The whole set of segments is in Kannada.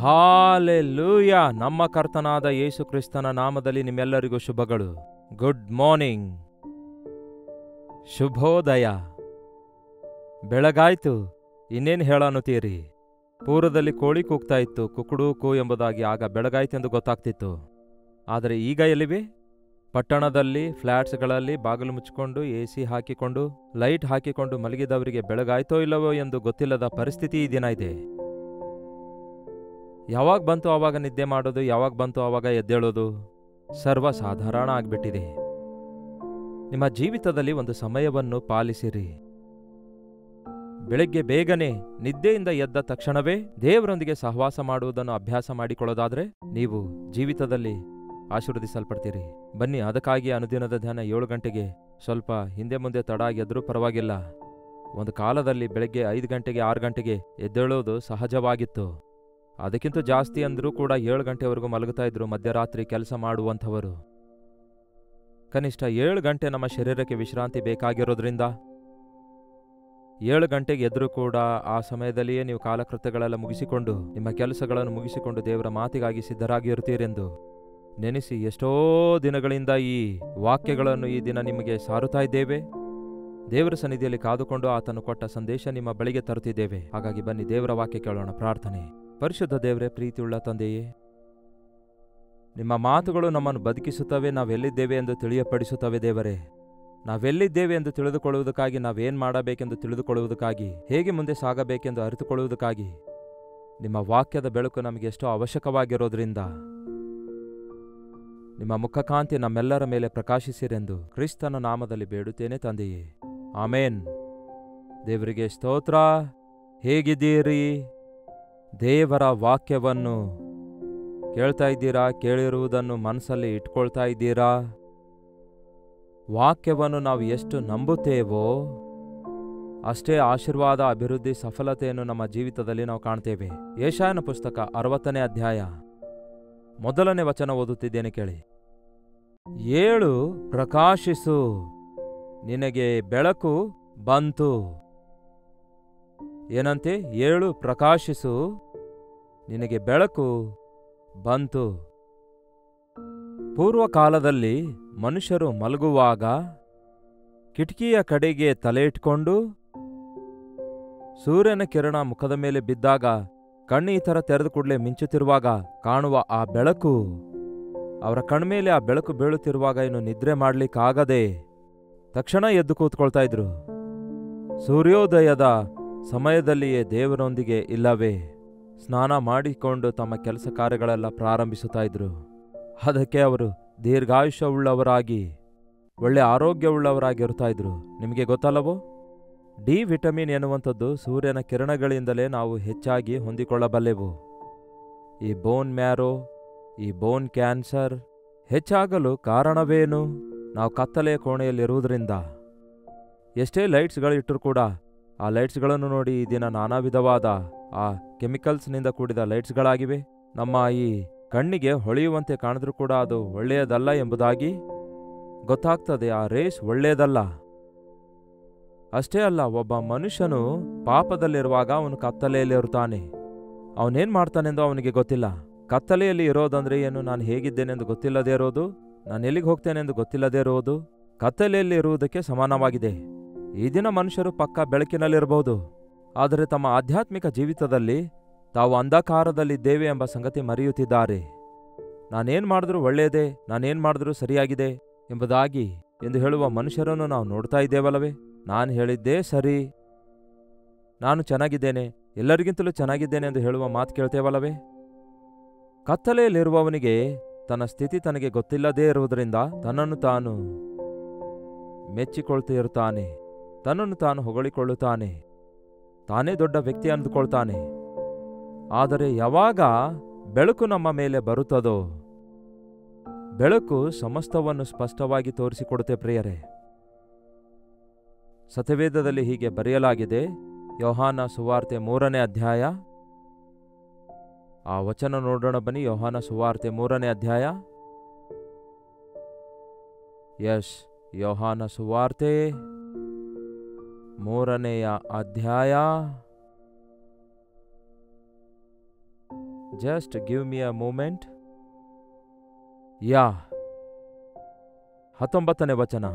ಹಾಲೆಲೂಯ! ನಮ್ಮ ಕರ್ತನಾದ ಯೇಸು ಕ್ರಿಸ್ತನ ನಾಮದಲ್ಲಿ ನಿಮ್ಮೆಲ್ಲರಿಗೂ ಶುಭಗಳು. ಗುಡ್ ಮಾರ್ನಿಂಗ್, ಶುಭೋದಯ. ಬೆಳಗಾಯ್ತು, ಇನ್ನೇನು ಹೇಳನ್ನುತ್ತೀರಿ? ಪೂರ್ವದಲ್ಲಿ ಕೋಳಿ ಕೂಗ್ತಾ ಇತ್ತು, ಕುಕುಡು ಕೂ ಎಂಬುದಾಗಿ. ಆಗ ಬೆಳಗಾಯ್ತೆಂದು ಗೊತ್ತಾಗ್ತಿತ್ತು. ಆದರೆ ಈಗ ಎಲ್ಲಿವೆ? ಪಟ್ಟಣದಲ್ಲಿ ಫ್ಲ್ಯಾಟ್ಸ್ಗಳಲ್ಲಿ ಬಾಗಿಲು ಮುಚ್ಚಿಕೊಂಡು AC ಹಾಕಿಕೊಂಡು ಲೈಟ್ ಹಾಕಿಕೊಂಡು ಮಲಗಿದವರಿಗೆ ಬೆಳಗಾಯ್ತೋ ಇಲ್ಲವೋ ಎಂದು ಗೊತ್ತಿಲ್ಲದ ಪರಿಸ್ಥಿತಿ ಈ ದಿನ ಇದೆ. ಯಾವಾಗ ಬಂತು ಆವಾಗ ನಿದ್ದೆ ಮಾಡೋದು, ಯಾವಾಗ ಬಂತು ಆವಾಗ ಎದ್ದೇಳೋದು ಸರ್ವಸಾಧಾರಣ ಆಗ್ಬಿಟ್ಟಿದೆ. ನಿಮ್ಮ ಜೀವಿತದಲ್ಲಿ ಒಂದು ಸಮಯವನ್ನು ಪಾಲಿಸಿರಿ. ಬೆಳಗ್ಗೆ ಬೇಗನೆ ನಿದ್ದೆಯಿಂದ ಎದ್ದ ತಕ್ಷಣವೇ ದೇವರೊಂದಿಗೆ ಸಹವಾಸ ಮಾಡುವುದನ್ನು ಅಭ್ಯಾಸ ಮಾಡಿಕೊಳ್ಳೋದಾದ್ರೆ ನೀವು ಜೀವಿತದಲ್ಲಿ ಆಶೀರ್ವದಿಸಲ್ಪಡ್ತೀರಿ. ಬನ್ನಿ, ಅದಕ್ಕಾಗಿ ಅನುದಿನದ ಧ್ಯಾನ 7 ಗಂಟೆಗೆ. ಸ್ವಲ್ಪ ಹಿಂದೆ ಮುಂದೆ ತಡ ಎದ್ರೂ ಪರವಾಗಿಲ್ಲ. ಒಂದು ಕಾಲದಲ್ಲಿ ಬೆಳಗ್ಗೆ 5 ಗಂಟೆಗೆ 6 ಗಂಟೆಗೆ ಎದ್ದೇಳೋದು ಸಹಜವಾಗಿತ್ತು. ಅದಕ್ಕಿಂತ ಜಾಸ್ತಿ ಅಂದರೂ ಕೂಡ 7 ಗಂಟೆವರೆಗೂ ಮಲಗುತ್ತಾ ಇದ್ರು ಮಧ್ಯರಾತ್ರಿ ಕೆಲಸ ಮಾಡುವಂಥವರು. ಕನಿಷ್ಠ 7 ಗಂಟೆ ನಮ್ಮ ಶರೀರಕ್ಕೆ ವಿಶ್ರಾಂತಿ ಬೇಕಾಗಿರೋದ್ರಿಂದ 7 ಗಂಟೆಗೆ ಎದ್ರೂ ಕೂಡ ಆ ಸಮಯದಲ್ಲಿಯೇ ನೀವು ಕಾಲಕೃತ್ಯಗಳೆಲ್ಲ ಮುಗಿಸಿಕೊಂಡು ನಿಮ್ಮ ಕೆಲಸಗಳನ್ನು ಮುಗಿಸಿಕೊಂಡು ದೇವರ ಮಾತಿಗಾಗಿ ಸಿದ್ಧರಾಗಿರುತ್ತೀರೆಂದು ನೆನೆಸಿ ಎಷ್ಟೋ ದಿನಗಳಿಂದ ಈ ವಾಕ್ಯಗಳನ್ನು ಈ ದಿನ ನಿಮಗೆ ಸಾರುತ್ತಾ ಇದ್ದೇವೆ. ದೇವರ ಸನ್ನಿಧಿಯಲ್ಲಿ ಕಾದುಕೊಂಡು ಆತನು ಕೊಟ್ಟ ಸಂದೇಶ ನಿಮ್ಮ ಬಳಿಗೆ ತರುತ್ತಿದ್ದೇವೆ. ಹಾಗಾಗಿ ಬನ್ನಿ, ದೇವರ ವಾಕ್ಯ ಕೇಳೋಣ. ಪ್ರಾರ್ಥನೆ. ಪರಿಶುದ್ಧ ದೇವರೇ, ಪ್ರೀತಿಯುಳ್ಳ ತಂದೆಯೇ, ನಿಮ್ಮ ಮಾತುಗಳು ನಮ್ಮನ್ನು ಬದುಕಿಸುತ್ತವೆ, ನಾವೆಲ್ಲಿದ್ದೇವೆ ಎಂದು ತಿಳಿಯಪಡಿಸುತ್ತವೆ. ದೇವರೇ, ನಾವೆಲ್ಲಿದ್ದೇವೆ ಎಂದು ತಿಳಿದುಕೊಳ್ಳುವುದಕ್ಕಾಗಿ, ನಾವೇನು ಮಾಡಬೇಕೆಂದು ತಿಳಿದುಕೊಳ್ಳುವುದಕ್ಕಾಗಿ, ಹೇಗೆ ಮುಂದೆ ಸಾಗಬೇಕೆಂದು ಅರಿತುಕೊಳ್ಳುವುದಕ್ಕಾಗಿ ನಿಮ್ಮ ವಾಕ್ಯದ ಬೆಳಕು ನಮಗೆ ಎಷ್ಟೋ ಅವಶ್ಯಕವಾಗಿರೋದ್ರಿಂದ ನಿಮ್ಮ ಮುಖಕಾಂತಿ ನಮ್ಮೆಲ್ಲರ ಮೇಲೆ ಪ್ರಕಾಶಿಸಿರೆಂದು ಕ್ರಿಸ್ತನ ನಾಮದಲ್ಲಿ ಬೇಡುತ್ತೇನೆ ತಂದೆಯೇ, ಆಮೇನ್. ದೇವರಿಗೆ ಸ್ತೋತ್ರ. ಹೇಗಿದ್ದೀರಿ? ದೇವರ ವಾಕ್ಯವನ್ನು ಕೇಳ್ತಾ ಇದ್ದೀರಾ? ಕೇಳಿರುವುದನ್ನು ಮನಸ್ಸಲ್ಲಿ ಇಟ್ಕೊಳ್ತಾ ಇದ್ದೀರಾ? ವಾಕ್ಯವನ್ನು ನಾವು ಎಷ್ಟು ನಂಬುತ್ತೇವೋ ಅಷ್ಟೇ ಆಶೀರ್ವಾದ, ಅಭಿವೃದ್ಧಿ, ಸಫಲತೆಯನ್ನು ನಮ್ಮ ಜೀವಿತದಲ್ಲಿ ನಾವು ಕಾಣ್ತೇವೆ. ಯೆಶಾಯನ ಪುಸ್ತಕ 60ನೇ ಅಧ್ಯಾಯ 1ನೇ ವಚನ ಓದುತ್ತಿದ್ದೇನೆ, ಕೇಳಿ. 7 ಪ್ರಕಾಶಿಸು, ನಿನಗೆ ಬೆಳಕು ಬಂತು. ಏನಂತೆ? 7 ಪ್ರಕಾಶಿಸು, ನಿನಗೆ ಬೆಳಕು ಬಂತು. ಪೂರ್ವಕಾಲದಲ್ಲಿ ಮನುಷ್ಯರು ಮಲಗುವಾಗ ಕಿಟಕಿಯ ಕಡೆಗೆ ತಲೆ ಇಟ್ಕೊಂಡು ಸೂರ್ಯನ ಕಿರಣ ಮುಖದ ಮೇಲೆ ಬಿದ್ದಾಗ ಕಣ್ಣು ಈ ಥರ ತೆರೆದು ಕೂಡಲೇ ಮಿಂಚುತ್ತಿರುವಾಗ ಕಾಣುವ ಆ ಬೆಳಕು, ಅವರ ಕಣ್ಮೇಲೆ ಆ ಬೆಳಕು ಬೀಳುತ್ತಿರುವಾಗ ಇನ್ನು ನಿದ್ರೆ ಮಾಡಲಿಕ್ಕಾಗದೆ ತಕ್ಷಣ ಎದ್ದು ಕೂತ್ಕೊಳ್ತಾ ಇದ್ರು. ಸೂರ್ಯೋದಯದ ಸಮಯದಲ್ಲಿಯೇ ದೇವರೊಂದಿಗೆ ಇಲ್ಲವೇ ಸ್ನಾನ ಮಾಡಿಕೊಂಡು ತಮ್ಮ ಕೆಲಸ ಕಾರ್ಯಗಳೆಲ್ಲ ಪ್ರಾರಂಭಿಸುತ್ತಾ ಇದ್ರು. ಅದಕ್ಕೆ ಅವರು ದೀರ್ಘಾಯುಷ್ಯವುಳ್ಳವರಾಗಿ ಒಳ್ಳೆ ಆರೋಗ್ಯವುಳ್ಳವರಾಗಿರ್ತಾ ಇದ್ರು. ನಿಮಗೆ ಗೊತ್ತಲ್ಲವೋ? ಡಿ ವಿಟಮಿನ್ ಎನ್ನುವಂಥದ್ದು ಸೂರ್ಯನ ಕಿರಣಗಳಿಂದಲೇ ನಾವು ಹೆಚ್ಚಾಗಿ ಹೊಂದಿಕೊಳ್ಳಬಲ್ಲೆವು. ಈ ಬೋನ್ ಮ್ಯಾರೋ, ಈ ಬೋನ್ ಕ್ಯಾನ್ಸರ್ ಹೆಚ್ಚಾಗಲು ಕಾರಣವೇನು? ನಾವು ಕತ್ತಲೆಯ ಕೋಣೆಯಲ್ಲಿರುವುದರಿಂದ. ಎಷ್ಟೇ ಲೈಟ್ಸ್ಗಳಿಟ್ಟರೂ ಕೂಡ ಆ ಲೈಟ್ಸ್ಗಳನ್ನು ನೋಡಿ ಈ ದಿನ ನಾನಾ ವಿಧವಾದ ಆ ಕೆಮಿಕಲ್ಸ್ನಿಂದ ಕೂಡಿದ ಲೈಟ್ಸ್ಗಳಾಗಿವೆ. ನಮ್ಮ ಈ ಕಣ್ಣಿಗೆ ಹೊಳೆಯುವಂತೆ ಕಾಣಿದ್ರೂ ಕೂಡ ಅದು ಒಳ್ಳೆಯದಲ್ಲ ಎಂಬುದಾಗಿ ಗೊತ್ತಾಗ್ತದೆ. ಆ ರೇಸ್ ಒಳ್ಳೆಯದಲ್ಲ. ಅಷ್ಟೇ ಅಲ್ಲ, ಒಬ್ಬ ಮನುಷ್ಯನು ಪಾಪದಲ್ಲಿರುವಾಗ ಅವನು ಕತ್ತಲೆಯಲ್ಲಿರುತ್ತಾನೆ. ಅವನೇನ್ ಮಾಡ್ತಾನೆಂದು ಅವನಿಗೆ ಗೊತ್ತಿಲ್ಲ. ಕತ್ತಲೆಯಲ್ಲಿ ಇರೋದಂದ್ರೆ ಏನು? ನಾನು ಹೇಗಿದ್ದೇನೆಂದು ಗೊತ್ತಿಲ್ಲದೇ ಇರೋದು, ನಾನು ಎಲ್ಲಿಗೆ ಹೋಗ್ತೇನೆಂದು ಗೊತ್ತಿಲ್ಲದೇ ಇರೋದು ಕತ್ತಲೆಯಲ್ಲಿ ಇರುವುದಕ್ಕೆ ಸಮಾನವಾಗಿದೆ. ಈ ದಿನ ಮನುಷ್ಯರು ಪಕ್ಕ ಬೆಳಕಿನಲ್ಲಿರಬಹುದು, ಆದರೆ ತಮ್ಮ ಆಧ್ಯಾತ್ಮಿಕ ಜೀವಿತದಲ್ಲಿ ತಾವು ಅಂಧಕಾರದಲ್ಲಿದ್ದೇವೆ ಎಂಬ ಸಂಗತಿ ಮರೆಯುತ್ತಿದ್ದಾರೆ. ನಾನೇನ್ ಮಾಡಿದ್ರೂ ಒಳ್ಳೆಯದೇ, ನಾನೇನ್ ಮಾಡಿದ್ರೂ ಸರಿಯಾಗಿದೆ ಎಂಬುದಾಗಿ ಎಂದು ಹೇಳುವ ಮನುಷ್ಯರನ್ನು ನಾವು ನೋಡ್ತಾ ಇದ್ದೇವಲ್ಲವೇ? ನಾನು ಹೇಳಿದ್ದೇ ಸರಿ, ನಾನು ಚೆನ್ನಾಗಿದ್ದೇನೆ, ಎಲ್ಲರಿಗಿಂತಲೂ ಚೆನ್ನಾಗಿದ್ದೇನೆ ಎಂದು ಹೇಳುವ ಮಾತು ಕೇಳ್ತೇವಲ್ಲವೇ? ಕತ್ತಲೆಯಲ್ಲಿರುವವನಿಗೆ ತನ್ನ ಸ್ಥಿತಿ ತನಗೆ ಗೊತ್ತಿಲ್ಲದೇ ಇರುವುದರಿಂದ ತನ್ನನ್ನು ತಾನು ಮೆಚ್ಚಿಕೊಳ್ತಿರುತ್ತಾನೆ, ತನ್ನನ್ನು ತಾನು ಹೊಗಳಿಕೊಳ್ಳುತ್ತಾನೆ, ತಾನೇ ದೊಡ್ಡ ವ್ಯಕ್ತಿ ಅಂದುಕೊಳ್ತಾನೆ. ಆದರೆ ಯಾವಾಗ ಬೆಳಕು ನಮ್ಮ ಮೇಲೆ ಬರುತ್ತದೋ, ಬೆಳಕು ಸಮಸ್ತವನ್ನು ಸ್ಪಷ್ಟವಾಗಿ ತೋರಿಸಿಕೊಡುತ್ತೆ. ಪ್ರಿಯರೇ, ಸತ್ಯವೇದದಲ್ಲಿ ಹೀಗೆ ಬರೆಯಲಾಗಿದೆ. ಯೋಹಾನ ಸುವಾರ್ತೆ 3ನೇ ಅಧ್ಯಾಯ, ಆ ವಚನ ನೋಡೋಣ ಬನ್ನಿ. ಯೋಹಾನ ಸುವಾರ್ತೆ 3ನೇ ಅಧ್ಯಾಯ. ಯೋಹಾನ ಸುವಾರ್ತೆ 3ನೇ ಅಧ್ಯಾಯ just give me a moment. Yeah 19ನೇ ವಚನ.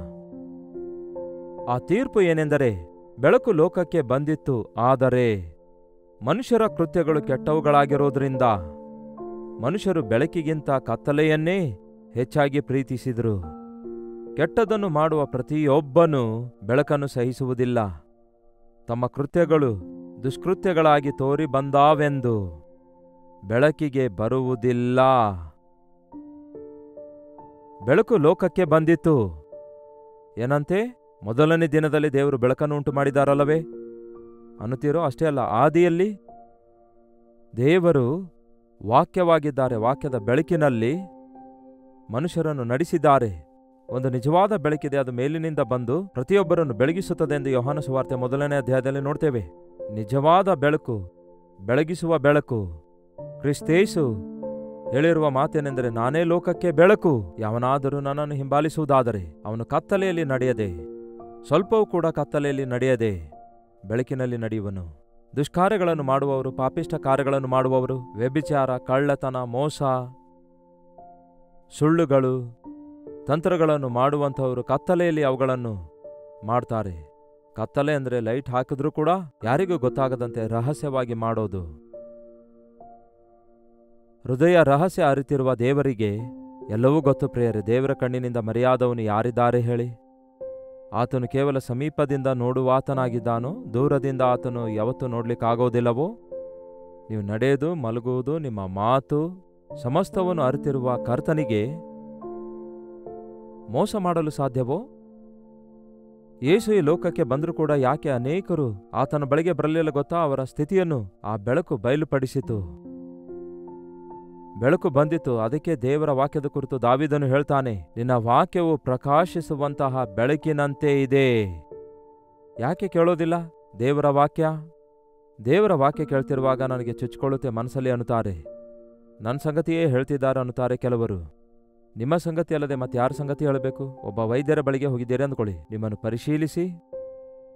ಆ ತೀರ್ಪು ಏನೆಂದರೆ, ಬೆಳಕು ಲೋಕಕ್ಕೆ ಬಂದಿತ್ತು, ಆದರೆ ಮನುಷ್ಯರ ಕೃತ್ಯಗಳು ಕೆಟ್ಟವುಗಳಾಗಿರೋದ್ರಿಂದ ಮನುಷ್ಯರು ಬೆಳಕಿಗಿಂತ ಕತ್ತಲೆಯನ್ನೇ ಹೆಚ್ಚಾಗಿ ಪ್ರೀತಿಸಿದರು. ಕೆಟ್ಟದನ್ನು ಮಾಡುವ ಪ್ರತಿಯೊಬ್ಬನೂ ಬೆಳಕನ್ನು ಸಹಿಸುವುದಿಲ್ಲ, ತಮ್ಮ ಕೃತ್ಯಗಳು ದುಷ್ಕೃತ್ಯಗಳಾಗಿ ತೋರಿ ಬಂದಾವೆಂದು ಬೆಳಕಿಗೆ ಬರುವುದಿಲ್ಲ. ಬೆಳಕು ಲೋಕಕ್ಕೆ ಬಂದಿತ್ತು ಏನಂತೆ? ಮೊದಲನೇ ದಿನದಲ್ಲಿ ದೇವರು ಬೆಳಕನ್ನು ಉಂಟು ಮಾಡಿದಾರಲ್ಲವೇ ಅನ್ನುತ್ತೀರೋ? ಅಷ್ಟೇ ಅಲ್ಲ, ಆದಿಯಲ್ಲಿ ದೇವರು ವಾಕ್ಯವಾಗಿದ್ದಾರೆ. ವಾಕ್ಯದ ಬೆಳಕಿನಲ್ಲಿ ಮನುಷ್ಯರನ್ನು ನಡೆಸಿದ್ದಾರೆ. ಒಂದು ನಿಜವಾದ ಬೆಳಕಿದೆ, ಅದು ಮೇಲಿನಿಂದ ಬಂದು ಪ್ರತಿಯೊಬ್ಬರನ್ನು ಬೆಳಗಿಸುತ್ತದೆ ಎಂದು ಯೋಹಾನ ಸುವಾರ್ತೆ 1ನೇ ಅಧ್ಯಾಯದಲ್ಲಿ ನೋಡ್ತೇವೆ. ನಿಜವಾದ ಬೆಳಕು, ಬೆಳಗಿಸುವ ಬೆಳಕು ಕ್ರಿಸ್ತೇಸು ಹೇಳಿರುವ ಮಾತೇನೆಂದರೆ, ನಾನೇ ಲೋಕಕ್ಕೆ ಬೆಳಕು, ಯಾವನಾದರೂ ನನ್ನನ್ನು ಹಿಂಬಾಲಿಸುವುದಾದರೆ ಅವನು ಕತ್ತಲೆಯಲ್ಲಿ ನಡೆಯದೆ, ಸ್ವಲ್ಪವೂ ಕೂಡ ಕತ್ತಲೆಯಲ್ಲಿ ನಡೆಯದೆ ಬೆಳಕಿನಲ್ಲಿ ನಡೆಯುವನು. ದುಷ್ಕಾರ್ಯಗಳನ್ನು ಮಾಡುವವರು, ಪಾಪಿಷ್ಟ ಕಾರ್ಯಗಳನ್ನು ಮಾಡುವವರು, ವ್ಯಭಿಚಾರ, ಕಳ್ಳತನ, ಮೋಸ, ಸುಳ್ಳುಗಳು, ತಂತ್ರಗಳನ್ನು ಮಾಡುವಂಥವರು ಕತ್ತಲೆಯಲ್ಲಿ ಅವುಗಳನ್ನು ಮಾಡ್ತಾರೆ. ಕತ್ತಲೆ ಅಂದರೆ ಲೈಟ್ ಹಾಕಿದ್ರೂ ಕೂಡ ಯಾರಿಗೂ ಗೊತ್ತಾಗದಂತೆ ರಹಸ್ಯವಾಗಿ ಮಾಡೋದು. ಹೃದಯ ರಹಸ್ಯ ಅರಿತಿರುವ ದೇವರಿಗೆ ಎಲ್ಲವೂ ಗೊತ್ತು ಪ್ರಿಯರೇ. ದೇವರ ಕಣ್ಣಿನಿಂದ ಮರೆಯಾದವನು ಯಾರಿದ್ದಾರೆ ಹೇಳಿ? ಆತನು ಕೇವಲ ಸಮೀಪದಿಂದ ನೋಡುವಾತನಾಗಿದ್ದಾನೋ? ದೂರದಿಂದ ಆತನು ಯಾವತ್ತೂ ನೋಡ್ಲಿಕ್ಕಾಗೋದಿಲ್ಲವೋ? ನೀವು ನಡೆಯುವುದು, ಮಲಗುವುದು, ನಿಮ್ಮ ಮಾತು ಸಮಸ್ತವನ್ನು ಅರಿತಿರುವ ಕರ್ತನಿಗೆ ಮೋಸ ಮಾಡಲು ಸಾಧ್ಯವೋ? ಯೇಸು ಈ ಲೋಕಕ್ಕೆ ಬಂದರೂ ಕೂಡ ಯಾಕೆ ಅನೇಕರು ಆತನ ಬಳಿಗೆ ಬರಲಿಲ್ಲ ಗೊತ್ತಾ? ಅವರ ಸ್ಥಿತಿಯನ್ನು ಆ ಬೆಳಕು ಬಯಲುಪಡಿಸಿತು. ಬೆಳಕು ಬಂದಿತು. ಅದಕ್ಕೆ ದೇವರ ವಾಕ್ಯದ ಕುರಿತು ದಾವೀದನು ಹೇಳ್ತಾನೆ, ನಿನ್ನ ವಾಕ್ಯವು ಪ್ರಕಾಶಿಸುವಂತಹ ಬೆಳಕಿನಂತೆ ಇದೆ. ಯಾಕೆ ಕೇಳೋದಿಲ್ಲ ದೇವರ ವಾಕ್ಯ? ದೇವರ ವಾಕ್ಯ ಕೇಳ್ತಿರುವಾಗ ನನಗೆ ಚುಚ್ಕೊಳ್ಳುತ್ತೆ ಮನಸ್ಸಲ್ಲಿ ಅನ್ನುತ್ತಾರೆ. ನನ್ನ ಸಂಗತಿಯೇ ಹೇಳ್ತಿದ್ದಾರೆ ಅನ್ನುತ್ತಾರೆ ಕೆಲವರು. ನಿಮ್ಮ ಸಂಗತಿ ಅಲ್ಲದೆ ಮತ್ತೆ ಯಾರ ಸಂಗತಿ ಹೇಳಬೇಕು? ಒಬ್ಬ ವೈದ್ಯರ ಬಳಿಗೆ ಹೋಗಿದ್ದೀರಿ ಅಂದ್ಕೊಳ್ಳಿ. ನಿಮ್ಮನ್ನು ಪರಿಶೀಲಿಸಿ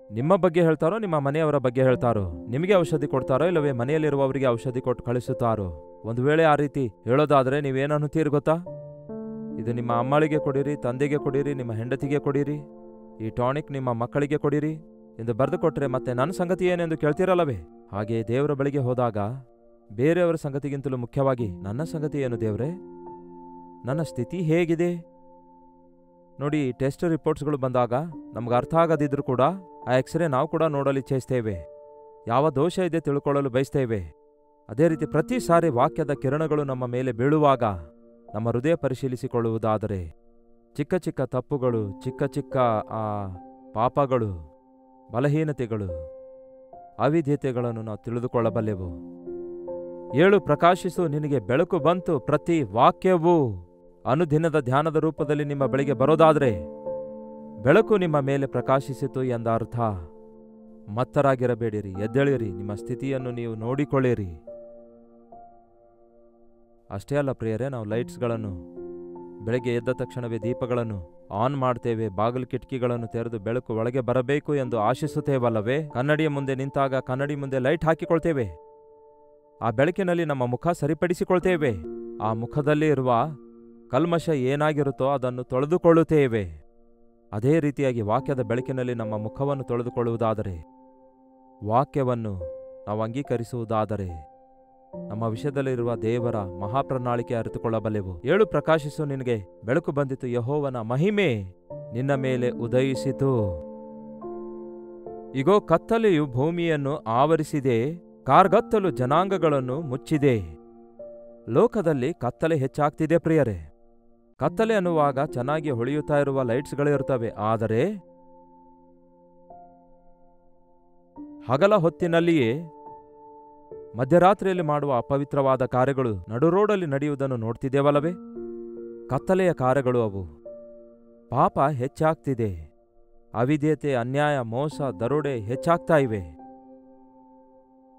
ನಿಮ್ಮ ಬಗ್ಗೆ ಹೇಳ್ತಾರೋ, ನಿಮ್ಮ ಮನೆಯವರ ಬಗ್ಗೆ ಹೇಳ್ತಾರೋ? ನಿಮಗೆ ಔಷಧಿ ಕೊಡ್ತಾರೋ, ಇಲ್ಲವೇ ಮನೆಯಲ್ಲಿರುವವರಿಗೆ ಔಷಧಿ ಕೊಟ್ಟು ಕಳಿಸುತ್ತಾರೋ? ಒಂದು ವೇಳೆ ಆ ರೀತಿ ಹೇಳೋದಾದರೆ ನೀವೇನನ್ನುತ್ತೀರಿ ಗೊತ್ತಾ? ಇದು ನಿಮ್ಮ ಅಮ್ಮಳಿಗೆ ಕೊಡಿರಿ, ತಂದೆಗೆ ಕೊಡಿರಿ, ನಿಮ್ಮ ಹೆಂಡತಿಗೆ ಕೊಡಿರಿ, ಈ ಟಾನಿಕ್ ನಿಮ್ಮ ಮಕ್ಕಳಿಗೆ ಕೊಡಿರಿ ಎಂದು ಬರೆದು ಕೊಟ್ಟರೆ ಮತ್ತೆ ನನ್ನ ಸಂಗತಿ ಏನೆಂದು ಕೇಳ್ತೀರಲ್ಲವೇ? ಹಾಗೆಯೇ ದೇವರ ಬಳಿಗೆ ಹೋದಾಗ ಬೇರೆಯವರ ಸಂಗತಿಗಿಂತಲೂ ಮುಖ್ಯವಾಗಿ ನನ್ನ ಸಂಗತಿ ಏನು ದೇವರೇ? ನನ್ನ ಸ್ಥಿತಿ ಹೇಗಿದೆ ನೋಡಿ. ಟೆಸ್ಟ್ ರಿಪೋರ್ಟ್ಸ್ಗಳು ಬಂದಾಗ ನಮ್ಗೆ ಅರ್ಥ ಆಗದಿದ್ರೂ ಕೂಡ ಆ ಎಕ್ಸ್ರೇ ನಾವು ಕೂಡ ನೋಡಲು ಇಚ್ಛಿಸ್ತೇವೆ. ಯಾವ ದೋಷ ಇದೆ ತಿಳ್ಕೊಳ್ಳಲು ಬಯಸ್ತೇವೆ. ಅದೇ ರೀತಿ ಪ್ರತಿ ಸಾರಿ ವಾಕ್ಯದ ಕಿರಣಗಳು ನಮ್ಮ ಮೇಲೆ ಬೀಳುವಾಗ ನಮ್ಮ ಹೃದಯ ಪರಿಶೀಲಿಸಿಕೊಳ್ಳುವುದಾದರೆ ಚಿಕ್ಕ ಚಿಕ್ಕ ತಪ್ಪುಗಳು, ಚಿಕ್ಕ ಚಿಕ್ಕ ಆ ಪಾಪಗಳು, ಬಲಹೀನತೆಗಳು, ಅವಿಧೇಯತೆಗಳನ್ನು ನಾವು ತಿಳಿದುಕೊಳ್ಳಬಲ್ಲೆವು. ಏಳು ಪ್ರಕಾಶಿಸು, ನಿನಗೆ ಬೆಳಕು ಬಂತು. ಪ್ರತಿ ವಾಕ್ಯವೂ ಅನುದಿನದ ಧ್ಯಾನದ ರೂಪದಲ್ಲಿ ನಿಮ್ಮ ಬಳಿಗೆ ಬರೋದಾದರೆ ಬೆಳಕು ನಿಮ್ಮ ಮೇಲೆ ಪ್ರಕಾಶಿಸಿತು ಎಂದ ಅರ್ಥ. ಮತ್ತರಾಗಿರಬೇಡಿರಿ, ಎದ್ದೇಳಿರಿ, ನಿಮ್ಮ ಸ್ಥಿತಿಯನ್ನು ನೀವು ನೋಡಿಕೊಳ್ಳಿರಿ. ಅಷ್ಟೇ ಅಲ್ಲ ಪ್ರಿಯರೇ, ನಾವು ಲೈಟ್ಸ್ಗಳನ್ನು ಬೆಳಗ್ಗೆ ಎದ್ದ ತಕ್ಷಣವೇ ದೀಪಗಳನ್ನು ಆನ್ ಮಾಡ್ತೇವೆ. ಬಾಗಿಲು ಕಿಟಕಿಗಳನ್ನು ತೆರೆದು ಬೆಳಕು ಒಳಗೆ ಬರಬೇಕು ಎಂದು ಆಶಿಸುತ್ತೇವಲ್ಲವೇ? ಕನ್ನಡಿಯ ಮುಂದೆ ನಿಂತಾಗ ಕನ್ನಡಿ ಮುಂದೆ ಲೈಟ್ ಹಾಕಿಕೊಳ್ತೇವೆ. ಆ ಬೆಳಕಿನಲ್ಲಿ ನಮ್ಮ ಮುಖ ಸರಿಪಡಿಸಿಕೊಳ್ತೇವೆ. ಆ ಮುಖದಲ್ಲಿ ಇರುವ ಕಲ್ಮಶ ಏನಾಗಿರುತ್ತೋ ಅದನ್ನು ತೊಳೆದುಕೊಳ್ಳುತ್ತೇವೆ. ಅದೇ ರೀತಿಯಾಗಿ ವಾಕ್ಯದ ಬೆಳಕಿನಲ್ಲಿ ನಮ್ಮ ಮುಖವನ್ನು ತೊಳೆದುಕೊಳ್ಳುವುದಾದರೆ, ವಾಕ್ಯವನ್ನು ನಾವು ಅಂಗೀಕರಿಸುವುದಾದರೆ ನಮ್ಮ ವಿಷಯದಲ್ಲಿರುವ ದೇವರ ಮಹಾಪ್ರಣಾಳಿಕೆ ಅರಿತುಕೊಳ್ಳಬಲ್ಲೆವು. ಏಳು ಪ್ರಕಾಶಿಸು, ನಿನಗೆ ಬೆಳಕು ಬಂದಿತು, ಯೆಹೋವನ ಮಹಿಮೆ ನಿನ್ನ ಮೇಲೆ ಉದಯಿಸಿತು. ಇಗೋ, ಕತ್ತಲೆಯು ಭೂಮಿಯನ್ನು ಆವರಿಸಿದೆ, ಕಾರ್ಗತ್ತಲು ಜನಾಂಗಗಳನ್ನು ಮುಚ್ಚಿದೆ. ಲೋಕದಲ್ಲಿ ಕತ್ತಲೆ ಹೆಚ್ಚಾಗ್ತಿದೆ ಪ್ರಿಯರೇ. ಕತ್ತಲೆ ಅನ್ನುವಾಗ ಚೆನ್ನಾಗಿ ಹೊಳೆಯುತ್ತಾ ಇರುವ ಲೈಟ್ಸ್ಗಳಿರುತ್ತವೆ. ಆದರೆ ಹಗಲ ಹೊತ್ತಿನಲ್ಲಿಯೇ ಮಧ್ಯರಾತ್ರಿಯಲ್ಲಿ ಮಾಡುವ ಅಪವಿತ್ರವಾದ ಕಾರ್ಯಗಳು ನಡುರೋಡಲ್ಲಿ ನಡೆಯುವುದನ್ನು ನೋಡ್ತಿದ್ದೇವಲ್ಲವೇ? ಕತ್ತಲೆಯ ಕಾರ್ಯಗಳು ಅವು. ಪಾಪ ಹೆಚ್ಚಾಗ್ತಿದೆ. ಅವಿಧೇಯತೆ, ಅನ್ಯಾಯ, ಮೋಸ, ದರೋಡೆ ಹೆಚ್ಚಾಗ್ತಾ ಇವೆ.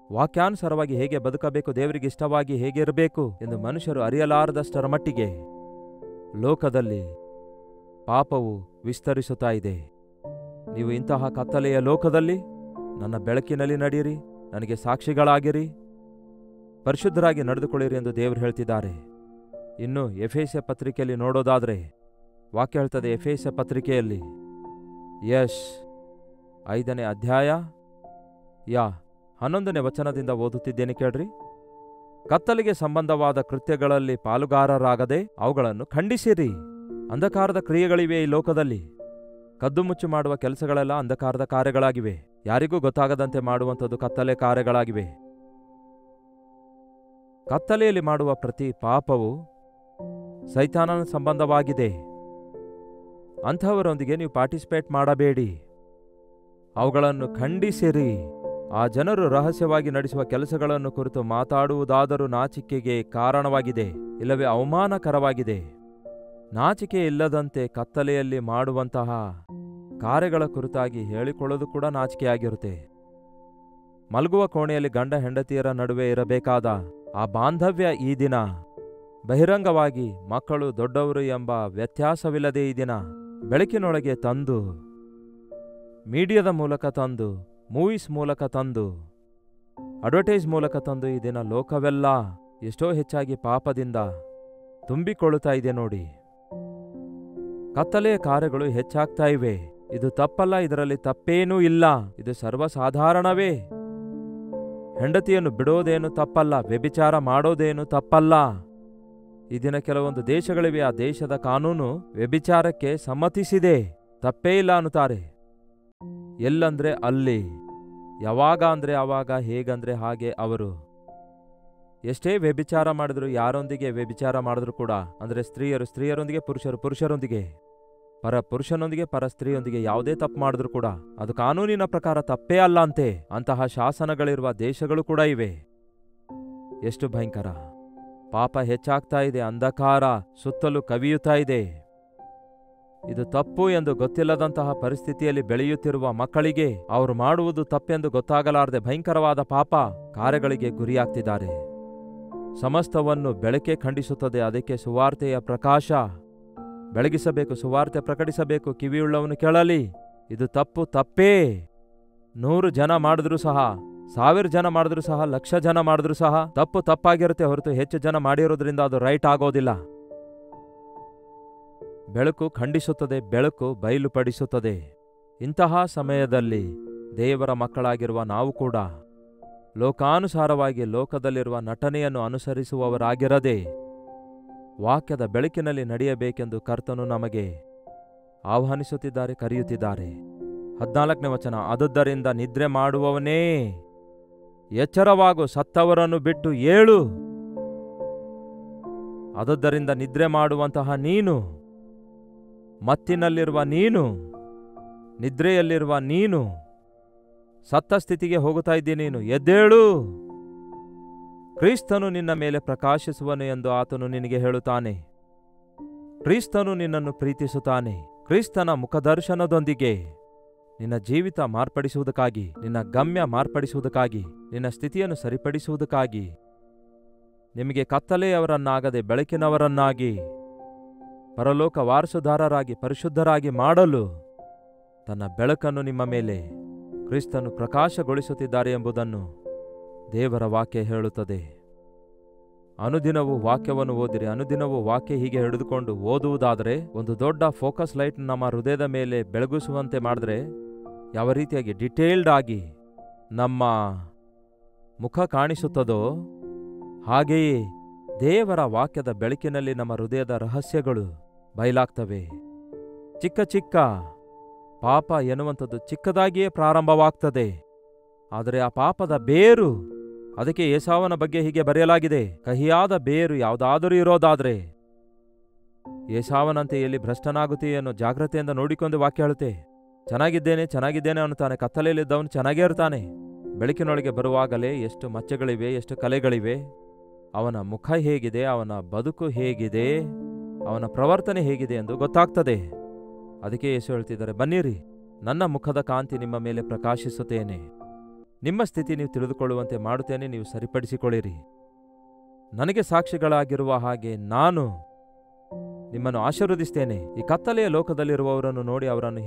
ವಾಕ್ಯಾನುಸಾರವಾಗಿ ಹೇಗೆ ಬದುಕಬೇಕು, ದೇವರಿಗೆ ಇಷ್ಟವಾಗಿ ಹೇಗೆ ಇರಬೇಕು ಎಂದು ಮನುಷ್ಯರು ಅರಿಯಲಾರದಷ್ಟರ ಮಟ್ಟಿಗೆ ಲೋಕದಲ್ಲಿ ಪಾಪವು ವಿಸ್ತರಿಸುತ್ತಾ ಇದೆ. ನೀವು ಇಂತಹ ಕತ್ತಲೆಯ ಲೋಕದಲ್ಲಿ ನನ್ನ ಬೆಳಕಿನಲ್ಲಿ ನಡೆಯಿರಿ, ನನಗೆ ಸಾಕ್ಷಿಗಳಾಗಿರಿ. ಪರಿಶುದ್ಧರಾಗಿ ನಡೆದುಕೊಳ್ಳಿರಿ ಎಂದು ದೇವರು ಹೇಳ್ತಿದ್ದಾರೆ. ಇನ್ನು ಎಫೆಸ ಪತ್ರಿಕೆಯಲ್ಲಿ ನೋಡೋದಾದರೆ ವಾಕ್ಯ ಹೇಳ್ತದೆ, ಎಫೆಸ ಪತ್ರಿಕೆಯಲ್ಲಿ 5ನೇ ಅಧ್ಯಾಯ 11ನೇ ವಚನದಿಂದ ಓದುತ್ತಿದ್ದೇನೆ ಕೇಳ್ರಿ. ಕತ್ತಲಿಗೆ ಸಂಬಂಧವಾದ ಕೃತ್ಯಗಳಲ್ಲಿ ಪಾಲುಗಾರರಾಗದೆ ಅವುಗಳನ್ನು ಖಂಡಿಸಿರಿ. ಅಂಧಕಾರದ ಕ್ರಿಯೆಗಳಿವೆ ಈ ಲೋಕದಲ್ಲಿ. ಕದ್ದು ಮುಚ್ಚು ಮಾಡುವ ಕೆಲಸಗಳೆಲ್ಲ ಅಂಧಕಾರದ ಕಾರ್ಯಗಳಾಗಿವೆ. ಯಾರಿಗೂ ಗೊತ್ತಾಗದಂತೆ ಮಾಡುವಂಥದ್ದು ಕತ್ತಲೆ ಕಾರ್ಯಗಳಾಗಿವೆ. ಕತ್ತಲೆಯಲ್ಲಿ ಮಾಡುವ ಪ್ರತಿ ಪಾಪವು ಸೈತಾನನ ಸಂಬಂಧವಾಗಿದೆ. ಅಂಥವರೊಂದಿಗೆ ನೀವು ಪಾರ್ಟಿಸಿಪೇಟ್ ಮಾಡಬೇಡಿ, ಅವುಗಳನ್ನು ಖಂಡಿಸಿರಿ. ಆ ಜನರು ರಹಸ್ಯವಾಗಿ ನಡೆಸುವ ಕೆಲಸಗಳನ್ನು ಕುರಿತು ಮಾತಾಡುವುದಾದರೂ ನಾಚಿಕೆಗೆ ಕಾರಣವಾಗಿದೆ, ಇಲ್ಲವೇ ಅವಮಾನಕರವಾಗಿದೆ. ನಾಚಿಕೆ ಇಲ್ಲದಂತೆ ಕತ್ತಲೆಯಲ್ಲಿ ಮಾಡುವಂತಹ ಕಾರ್ಯಗಳ ಕುರಿತಾಗಿ ಹೇಳಿಕೊಳ್ಳೋದು ಕೂಡ ನಾಚಿಕೆಯಾಗಿರುತ್ತೆ. ಮಲಗುವ ಕೋಣೆಯಲ್ಲಿ ಗಂಡ ಹೆಂಡತಿಯರ ನಡುವೆ ಇರಬೇಕಾದ ಆ ಬಾಂಧವ್ಯ ಈ ದಿನ ಬಹಿರಂಗವಾಗಿ ಮಕ್ಕಳು ದೊಡ್ಡವರು ಎಂಬ ವ್ಯತ್ಯಾಸವಿಲ್ಲದೆ ಈ ದಿನ ಬೆಳಕಿನೊಳಗೆ ತಂದು, ಮೀಡಿಯಾದ ಮೂಲಕ ತಂದು, ಮೂವೀಸ್ ಮೂಲಕ ತಂದು, ಅಡ್ವರ್ಟೈಸ್ ಮೂಲಕ ತಂದು ಈ ದಿನ ಲೋಕವೆಲ್ಲ ಎಷ್ಟೋ ಹೆಚ್ಚಾಗಿ ಪಾಪದಿಂದ ತುಂಬಿಕೊಳ್ಳುತ್ತಾ ಇದೆ ನೋಡಿ. ಕತ್ತಲೆಯ ಕಾರ್ಯಗಳು ಹೆಚ್ಚಾಗ್ತಾ ಇವೆ. ಇದು ತಪ್ಪಲ್ಲ, ಇದರಲ್ಲಿ ತಪ್ಪೇನೂ ಇಲ್ಲ, ಇದು ಸರ್ವಸಾಧಾರಣವೇ. ಹೆಂಡತಿಯನ್ನು ಬಿಡೋದೇನು ತಪ್ಪಲ್ಲ, ವ್ಯಭಿಚಾರ ಮಾಡೋದೇನು ತಪ್ಪಲ್ಲ. ಈ ದಿನ ಕೆಲವೊಂದು ದೇಶಗಳಿವೆ, ಆ ದೇಶದ ಕಾನೂನು ವ್ಯಭಿಚಾರಕ್ಕೆ ಸಮ್ಮತಿಸಿದೆ, ತಪ್ಪೇ ಇಲ್ಲ ಅನ್ನುತ್ತಾರೆ. ಎಲ್ಲಂದ್ರೆ ಅಲ್ಲಿ, ಯಾವಾಗ ಅಂದ್ರೆ ಆವಾಗ, ಹೇಗಂದ್ರೆ ಹಾಗೆ. ಅವರು ಎಷ್ಟೇ ವ್ಯಭಿಚಾರ ಮಾಡಿದ್ರು, ಯಾರೊಂದಿಗೆ ವ್ಯಭಿಚಾರ ಮಾಡಿದ್ರು ಕೂಡ, ಅಂದ್ರೆ ಸ್ತ್ರೀಯರೊಂದಿಗೆ ಪುರುಷರೊಂದಿಗೆ, ಪರ ಪುರುಷನೊಂದಿಗೆ ಪರ ಸ್ತ್ರೀಯೊಂದಿಗೆ ಯಾವುದೇ ತಪ್ಪು ಮಾಡಿದ್ರು ಕೂಡ ಅದು ಕಾನೂನಿನ ಪ್ರಕಾರ ತಪ್ಪೇ ಅಲ್ಲ ಅಂತೆ. ಅಂತಹ ಶಾಸನಗಳಿರುವ ದೇಶಗಳು ಕೂಡ ಇವೆ. ಎಷ್ಟು ಭಯಂಕರ! ಪಾಪ ಹೆಚ್ಚಾಗ್ತಾ ಇದೆ, ಅಂಧಕಾರ ಸುತ್ತಲೂ ಕವಿಯುತ್ತಾ ಇದೆ. ಇದು ತಪ್ಪು ಎಂದು ಗೊತ್ತಿಲ್ಲದಂತಹ ಪರಿಸ್ಥಿತಿಯಲ್ಲಿ ಬೆಳೆಯುತ್ತಿರುವ ಮಕ್ಕಳಿಗೆ ಅವರು ಮಾಡುವುದು ತಪ್ಪೆಂದು ಗೊತ್ತಾಗಲಾರದೆ ಭಯಂಕರವಾದ ಪಾಪ ಕಾರ್ಯಗಳಿಗೆ ಗುರಿಯಾಗ್ತಿದ್ದಾರೆ. ಸಮಸ್ತವನ್ನು ಬೆಳಕೆ ಖಂಡಿಸುತ್ತದೆ. ಅದಕ್ಕೆ ಸುವಾರ್ತೆಯ ಪ್ರಕಾಶ ಬೆಳಗಿಸಬೇಕು, ಸುವಾರ್ತೆ ಪ್ರಕಟಿಸಬೇಕು. ಕಿವಿಯುಳ್ಳವನು ಕೇಳಲಿ. ಇದು ತಪ್ಪು ತಪ್ಪೇ. 100 ಜನ ಮಾಡಿದ್ರೂ ಸಹ, 1000 ಜನ ಮಾಡಿದ್ರೂ ಸಹ, 1,00,000 ಜನ ಮಾಡಿದ್ರೂ ಸಹ ತಪ್ಪು ತಪ್ಪಾಗಿರುತ್ತೆ ಹೊರತು ಹೆಚ್ಚು ಜನ ಮಾಡಿರೋದ್ರಿಂದ ಅದು ರೈಟ್ ಆಗೋದಿಲ್ಲ. ಬೆಳಕು ಖಂಡಿಸುತ್ತದೆ, ಬೆಳಕು ಬಯಲುಪಡಿಸುತ್ತದೆ. ಇಂತಹ ಸಮಯದಲ್ಲಿ ದೇವರ ಮಕ್ಕಳಾಗಿರುವ ನಾವು ಕೂಡ ಲೋಕಾನುಸಾರವಾಗಿ ಲೋಕದಲ್ಲಿರುವ ನಟನೆಯನ್ನು ಅನುಸರಿಸುವವರಾಗಿರದೆ ವಾಕ್ಯದ ಬೆಳಕಿನಲ್ಲಿ ನಡೆಯಬೇಕೆಂದು ಕರ್ತನು ನಮಗೆ ಆಹ್ವಾನಿಸುತ್ತಿದ್ದಾರೆ, ಕರೆಯುತ್ತಿದ್ದಾರೆ. 14ನೇ ವಚನ, ಆದುದರಿಂದ ನಿದ್ರೆ ಮಾಡುವವನೇ ಎಚ್ಚರವಾಗು, ಸತ್ತವರನ್ನು ಬಿಟ್ಟು ಏಳು. ಆದುದರಿಂದ ನಿದ್ರೆ ಮಾಡುವಂತಹ ನೀನು, ಮತ್ತಿನಲ್ಲಿರುವ ನೀನು, ನಿದ್ರೆಯಲ್ಲಿರುವ ನೀನು, ಸತ್ತ ಸ್ಥಿತಿಗೆ ಹೋಗುತ್ತಾ ಇದ್ದೀ ನೀನು, ಎದ್ದೇಳು. ಕ್ರಿಸ್ತನು ನಿನ್ನ ಮೇಲೆ ಪ್ರಕಾಶಿಸುವನು ಎಂದು ಆತನು ನಿನಗೆ ಹೇಳುತ್ತಾನೆ. ಕ್ರಿಸ್ತನು ನಿನ್ನನ್ನು ಪ್ರೀತಿಸುತ್ತಾನೆ. ಕ್ರಿಸ್ತನ ಮುಖದರ್ಶನದೊಂದಿಗೆ ನಿನ್ನ ಜೀವಿತ ಮಾರ್ಪಡಿಸುವುದಕ್ಕಾಗಿ, ನಿನ್ನ ಗಮ್ಯ ಮಾರ್ಪಡಿಸುವುದಕ್ಕಾಗಿ, ನಿನ್ನ ಸ್ಥಿತಿಯನ್ನು ಸರಿಪಡಿಸುವುದಕ್ಕಾಗಿ, ನಿಮಗೆ ಕತ್ತಲೆಯವರನ್ನಾಗದೆ ಬೆಳಕಿನವರನ್ನಾಗಿ, ಪರಲೋಕ ವಾರಸುದಾರರಾಗಿ ಪರಿಶುದ್ಧರಾಗಿ ಮಾಡಲು ತನ್ನ ಬೆಳಕನ್ನು ನಿಮ್ಮ ಮೇಲೆ ಕ್ರಿಸ್ತನು ಪ್ರಕಾಶಗೊಳಿಸುತ್ತಿದ್ದಾರೆ ಎಂಬುದನ್ನು ದೇವರ ವಾಕ್ಯ ಹೇಳುತ್ತದೆ. ಅನುದಿನವೂ ವಾಕ್ಯವನ್ನು ಓದಿರಿ. ಅನುದಿನವೂ ವಾಕ್ಯ ಹೀಗೆ ಹಿಡಿದುಕೊಂಡು ಓದುವುದಾದರೆ, ಒಂದು ದೊಡ್ಡ ಫೋಕಸ್ ಲೈಟ್ ನಮ್ಮ ಹೃದಯದ ಮೇಲೆ ಬೆಳಗಿಸುವಂತೆ ಮಾಡಿದ್ರೆ, ಯಾವ ರೀತಿಯಾಗಿ ಡಿಟೇಲ್ಡ್ ಆಗಿ ನಮ್ಮ ಮುಖ ಕಾಣಿಸುತ್ತದೋ ಹಾಗೆಯೇ ದೇವರ ವಾಕ್ಯದ ಬೆಳಕಿನಲ್ಲಿ ನಮ್ಮ ಹೃದಯದ ರಹಸ್ಯಗಳು ಬಯಲಾಗ್ತವೆ. ಚಿಕ್ಕ ಚಿಕ್ಕ ಪಾಪ ಎನ್ನುವಂಥದ್ದು ಚಿಕ್ಕದಾಗಿಯೇ ಪ್ರಾರಂಭವಾಗ್ತದೆ. ಆದರೆ ಆ ಪಾಪದ ಬೇರು, ಅದಕ್ಕೆ ಏಸಾವನ ಬಗ್ಗೆ ಹೀಗೆ ಬರೆಯಲಾಗಿದೆ, ಕಹಿಯಾದ ಬೇರು ಯಾವುದಾದರೂ ಇರೋದಾದ್ರೆ ಏಸಾವನಂತೆ ಎಲ್ಲಿ ಭ್ರಷ್ಟನಾಗುತ್ತೆಯೇನೋ ಜಾಗ್ರತೆಯಿಂದ ನೋಡಿಕೊಂಡು ವಾಕ್ಯ ಹೇಳುತ್ತೆ. ಚೆನ್ನಾಗಿದ್ದೇನೆ ಅನ್ನುತ್ತಾನೆ. ಕತ್ತಲೆಯಲ್ಲಿದ್ದವನು ಚೆನ್ನಾಗೇ ಇರ್ತಾನೆ. ಬೆಳಕಿನೊಳಗೆ ಬರುವಾಗಲೇ ಎಷ್ಟು ಮಚ್ಚೆಗಳಿವೆ, ಎಷ್ಟು ಕಲೆಗಳಿವೆ, ಅವನ ಮುಖ ಹೇಗಿದೆ, ಅವನ ಬದುಕು ಹೇಗಿದೆ, ಅವನ ಪ್ರವರ್ತನೆ ಹೇಗಿದೆ ಎಂದು ಗೊತ್ತಾಗ್ತದೆ. ಅದಕ್ಕೆ ಯೇಸು ಹೇಳ್ತಿದ್ದಾರೆ, ಬನ್ನಿರಿ, ನನ್ನ ಮುಖದ ಕಾಂತಿ ನಿಮ್ಮ ಮೇಲೆ ಪ್ರಕಾಶಿಸುತ್ತೇನೆ, ನಿಮ್ಮ ಸ್ಥಿತಿ ನೀವು ತಿಳಿದುಕೊಳ್ಳುವಂತೆ ಮಾಡುತ್ತೇನೆ, ನೀವು ಸರಿಪಡಿಸಿಕೊಳ್ಳಿರಿ. ನನಗೆ ಸಾಕ್ಷಿಗಳಾಗಿರುವ ಹಾಗೆ ನಾನು ನಿಮ್ಮನ್ನು ಆಶೀರ್ವದಿಸ್ತೇನೆ. ಈ ಕತ್ತಲೆಯ ಲೋಕದಲ್ಲಿರುವವರನ್ನು ನೋಡಿ ಅವರನ್ನು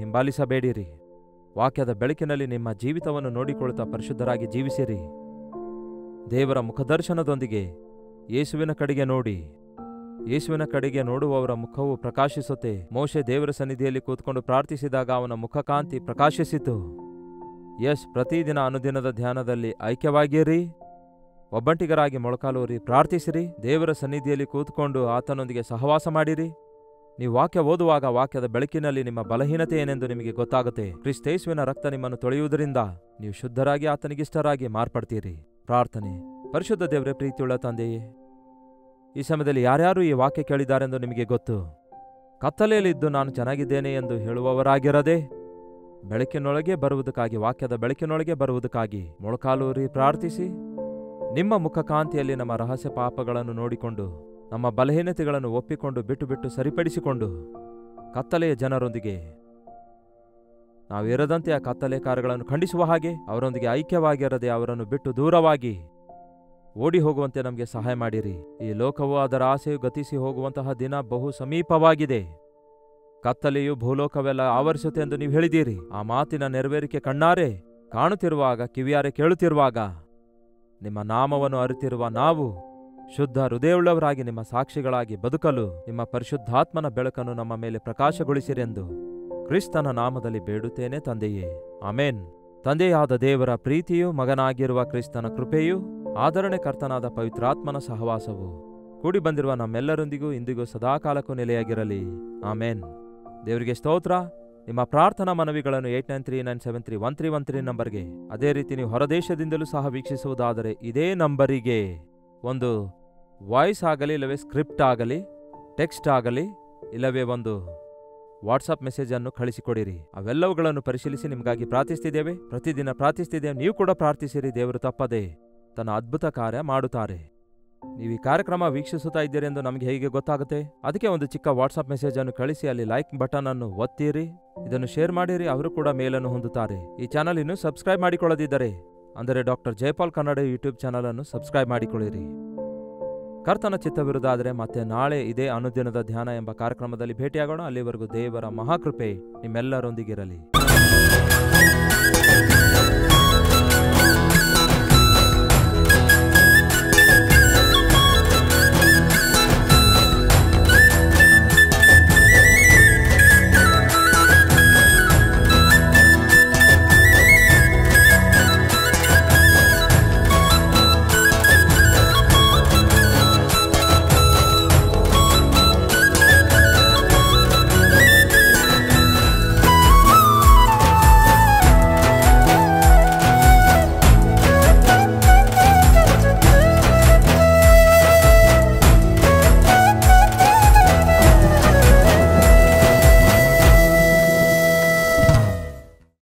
ದೇವರ ಮುಖದರ್ಶನದೊಂದಿಗೆ ಯೇಸುವಿನ ಕಡೆಗೆ ನೋಡಿ. ಯೇಸುವಿನ ಕಡೆಗೆ ನೋಡುವವರ ಮುಖವು ಪ್ರಕಾಶಿಸುತ್ತೆ. ಮೋಶೆ ದೇವರ ಸನ್ನಿಧಿಯಲ್ಲಿ ಕೂತ್ಕೊಂಡು ಪ್ರಾರ್ಥಿಸಿದಾಗ ಅವನ ಮುಖಕಾಂತಿ ಪ್ರಕಾಶಿಸಿತು. ಪ್ರತಿದಿನ ಅನುದಿನದ ಧ್ಯಾನದಲ್ಲಿ ಐಕ್ಯವಾಗಿರಿ, ಒಬ್ಬಂಟಿಗರಾಗಿ ಮೊಳಕಾಲೂರಿ ಪ್ರಾರ್ಥಿಸಿರಿ, ದೇವರ ಸನ್ನಿಧಿಯಲ್ಲಿ ಕೂತ್ಕೊಂಡು ಆತನೊಂದಿಗೆ ಸಹವಾಸ ಮಾಡಿರಿ. ನೀವು ವಾಕ್ಯ ಓದುವಾಗ ವಾಕ್ಯದ ಬೆಳಕಿನಲ್ಲಿ ನಿಮ್ಮ ಬಲಹೀನತೆ ಏನೆಂದು ನಿಮಗೆ ಗೊತ್ತಾಗುತ್ತೆ. ಕ್ರಿಸ್ತೇಸುವಿನ ರಕ್ತ ನಿಮ್ಮನ್ನು ತೊಳೆಯುವುದರಿಂದ ನೀವು ಶುದ್ಧರಾಗಿ ಆತನಿಗಿಷ್ಟರಾಗಿ ಮಾರ್ಪಡ್ತೀರಿ. ಪ್ರಾರ್ಥನೆ. ಪರಿಶುದ್ಧ ದೇವರೇ, ಪ್ರೀತಿಯುಳ್ಳ ತಂದೆಯೇ, ಈ ಸಮಯದಲ್ಲಿ ಯಾರ್ಯಾರು ಈ ವಾಕ್ಯ ಕೇಳಿದ್ದಾರೆಂದು ನಿಮಗೆ ಗೊತ್ತು. ಕತ್ತಲೆಯಲ್ಲಿದ್ದು ನಾನು ಚೆನ್ನಾಗಿದ್ದೇನೆ ಎಂದು ಹೇಳುವವರಾಗಿರದೆ ಬೆಳಕಿನೊಳಗೆ ಬರುವುದಕ್ಕಾಗಿ, ವಾಕ್ಯದ ಬೆಳಕಿನೊಳಗೆ ಬರುವುದಕ್ಕಾಗಿ ಮೊಳಕಾಲೂರಿ ಪ್ರಾರ್ಥಿಸಿ, ನಿಮ್ಮ ಮುಖಕಾಂತಿಯಲ್ಲಿ ನಮ್ಮ ರಹಸ್ಯ ಪಾಪಗಳನ್ನು ನೋಡಿಕೊಂಡು, ನಮ್ಮ ಬಲಹೀನತೆಗಳನ್ನು ಒಪ್ಪಿಕೊಂಡು ಬಿಟ್ಟು ಸರಿಪಡಿಸಿಕೊಂಡು, ಕತ್ತಲೆಯ ಜನರೊಂದಿಗೆ ನಾವಿರದಂತೆ ಆ ಕತ್ತಲೆ ಕಾರ್ಯಗಳನ್ನು ಖಂಡಿಸುವ ಹಾಗೆ ಅವರೊಂದಿಗೆ ಐಕ್ಯವಾಗಿರದೆ ಅವರನ್ನು ಬಿಟ್ಟು ದೂರವಾಗಿ ಓಡಿ ಹೋಗುವಂತೆ ನಮಗೆ ಸಹಾಯ ಮಾಡಿರಿ. ಈ ಲೋಕವು ಅದರ ಆಸೆಯು ಗತಿಸಿ ಹೋಗುವಂತಹ ದಿನ ಬಹು ಸಮೀಪವಾಗಿದೆ. ಕತ್ತಲೆಯು ಭೂಲೋಕವೆಲ್ಲ ಆವರಿಸುತ್ತೆ ಎಂದು ನೀವು ಹೇಳಿದ್ದೀರಿ. ಆ ಮಾತಿನ ನೆರವೇರಿಕೆ ಕಣ್ಣಾರೆ ಕಾಣುತ್ತಿರುವಾಗ, ಕಿವಿಯಾರೆ ಕೇಳುತ್ತಿರುವಾಗ, ನಿಮ್ಮ ನಾಮವನ್ನು ಅರಿತಿರುವ ನಾವು ಶುದ್ಧ ಹೃದಯವುಳ್ಳವರಾಗಿ ನಿಮ್ಮ ಸಾಕ್ಷಿಗಳಾಗಿ ಬದುಕಲು ನಿಮ್ಮ ಪರಿಶುದ್ಧಾತ್ಮನ ಬೆಳಕನ್ನು ನಮ್ಮ ಮೇಲೆ ಪ್ರಕಾಶಗೊಳಿಸಿರೆಂದು ಕ್ರಿಸ್ತನ ನಾಮದಲ್ಲಿ ಬೇಡುತ್ತೇನೆ ತಂದೆಯೇ, ಆಮೇನ್. ತಂದೆಯಾದ ದೇವರ ಪ್ರೀತಿಯೂ ಮಗನಾಗಿರುವ ಕ್ರಿಸ್ತನ ಕೃಪೆಯೂ ಆದರಣೆ ಕರ್ತನಾದ ಪವಿತ್ರಾತ್ಮನ ಸಹವಾಸವು ಕೂಡಿ ಬಂದಿರುವ ನಮ್ಮೆಲ್ಲರೊಂದಿಗೂ ಇಂದಿಗೂ ಸದಾಕಾಲಕ್ಕೂ ನೆಲೆಯಾಗಿರಲಿ, ಆಮೇನ್. ದೇವರಿಗೆ ಸ್ತೋತ್ರ. ನಿಮ್ಮ ಪ್ರಾರ್ಥನಾ ಮನವಿಗಳನ್ನು 8939731313 ನಂಬರ್ಗೆ, ಅದೇ ರೀತಿ ನೀವು ಹೊರದೇಶದಿಂದಲೂ ಸಹ ವೀಕ್ಷಿಸುವುದಾದರೆ ಇದೇ ನಂಬರಿಗೆ ಒಂದು ವಾಯ್ಸ್ ಆಗಲಿ, ಇಲ್ಲವೇ ಸ್ಕ್ರಿಪ್ಟ್ ಆಗಲಿ, ಟೆಕ್ಸ್ಟ್ ಆಗಲಿ, ಇಲ್ಲವೇ ಒಂದು ವಾಟ್ಸಪ್ ಮೆಸೇಜನ್ನು ಕಳಿಸಿಕೊಡಿರಿ. ಅವೆಲ್ಲವುಗಳನ್ನು ಪರಿಶೀಲಿಸಿ ನಿಮಗಾಗಿ ಪ್ರಾರ್ಥಿಸ್ತಿದ್ದೇವೆ. ಪ್ರತಿದಿನ ಪ್ರಾರ್ಥಿಸ್ತಿದ್ದೇವೆ. ನೀವು ಕೂಡ ಪ್ರಾರ್ಥಿಸಿರಿ. ದೇವರು ತಪ್ಪದೆ ತನ್ನ ಅದ್ಭುತ ಕಾರ್ಯ ಮಾಡುತ್ತಾರೆ. ನೀವು ಈ ಕಾರ್ಯಕ್ರಮ ವೀಕ್ಷಿಸುತ್ತಾ ಇದ್ದೀರಿ ಎಂದು ನಮಗೆ ಹೇಗೆ ಗೊತ್ತಾಗುತ್ತೆ? ಅದಕ್ಕೆ ಒಂದು ಚಿಕ್ಕ ವಾಟ್ಸಪ್ ಮೆಸೇಜ್ ಅನ್ನು ಕಳಿಸಿ ಅಲ್ಲಿ ಲೈಕ್ ಬಟನ್ ಅನ್ನು ಒತ್ತಿರಿ. ಇದನ್ನು ಶೇರ್ ಮಾಡಿರಿ. ಅವರು ಕೂಡ ಮೇಲನ್ನು ಹೊಂದುತ್ತಾರೆ. ಈ ಚಾನಲ್ ಇನ್ನೂ ಸಬ್ಸ್ಕ್ರೈಬ್ ಮಾಡಿಕೊಳ್ಳದಿದ್ದರೆ ಅಂದರೆ doctor Jayapal Kannada YouTube channel ಅನ್ನು ಸಬ್ಸ್ಕ್ರೈಬ್ ಮಾಡಿಕೊಳ್ಳಿರಿ. ಕರ್ತನ ಚಿತ್ತವಿರುವುದಾದರೆ ಮತ್ತೆ ನಾಳೆ ಇದೇ ಅನುದಿನದ ಧ್ಯಾನ ಎಂಬ ಕಾರ್ಯಕ್ರಮದಲ್ಲಿ ಭೇಟಿಯಾಗೋಣ. ಅಲ್ಲಿವರೆಗೂ ದೇವರ ಮಹಾಕೃಪೆ ನಿಮ್ಮೆಲ್ಲರೊಂದಿಗಿರಲಿ.